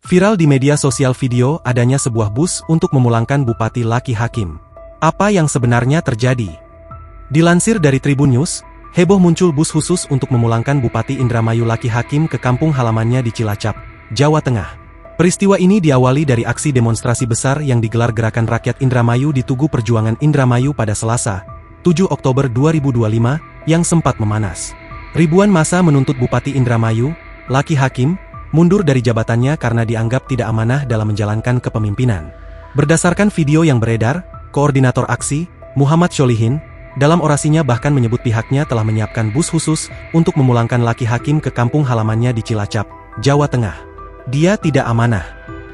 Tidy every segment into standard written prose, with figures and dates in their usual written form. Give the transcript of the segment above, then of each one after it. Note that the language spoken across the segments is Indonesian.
Viral di media sosial video adanya sebuah bus untuk memulangkan Bupati Laki Hakim. Apa yang sebenarnya terjadi? Dilansir dari Tribun News, heboh muncul bus khusus untuk memulangkan Bupati Indramayu Laki Hakim ke kampung halamannya di Cilacap, Jawa Tengah. Peristiwa ini diawali dari aksi demonstrasi besar yang digelar Gerakan Rakyat Indramayu di Tugu Perjuangan Indramayu pada Selasa, 7 Oktober 2025, yang sempat memanas. Ribuan massa menuntut Bupati Indramayu, Laki Hakim, mundur dari jabatannya karena dianggap tidak amanah dalam menjalankan kepemimpinan. Berdasarkan video yang beredar, Koordinator Aksi, Muhammad Sholihin, dalam orasinya bahkan menyebut pihaknya telah menyiapkan bus khusus untuk memulangkan Laki Hakim ke kampung halamannya di Cilacap, Jawa Tengah. Dia tidak amanah.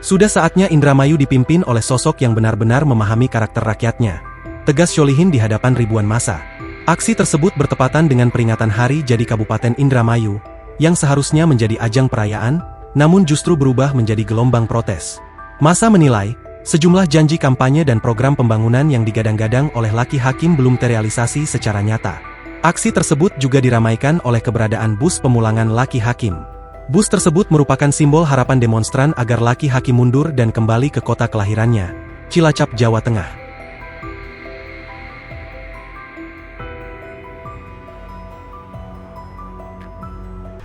Sudah saatnya Indramayu dipimpin oleh sosok yang benar-benar memahami karakter rakyatnya, tegas Sholihin di hadapan ribuan massa. Aksi tersebut bertepatan dengan peringatan Hari Jadi Kabupaten Indramayu, yang seharusnya menjadi ajang perayaan, namun justru berubah menjadi gelombang protes. Massa menilai, sejumlah janji kampanye dan program pembangunan yang digadang-gadang oleh Laki Hakim belum terrealisasi secara nyata. Aksi tersebut juga diramaikan oleh keberadaan bus pemulangan Laki Hakim. Bus tersebut merupakan simbol harapan demonstran agar Laki Hakim mundur dan kembali ke kota kelahirannya, Cilacap, Jawa Tengah.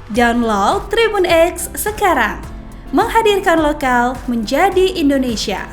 Download Tribun X sekarang, menghadirkan lokal menjadi Indonesia.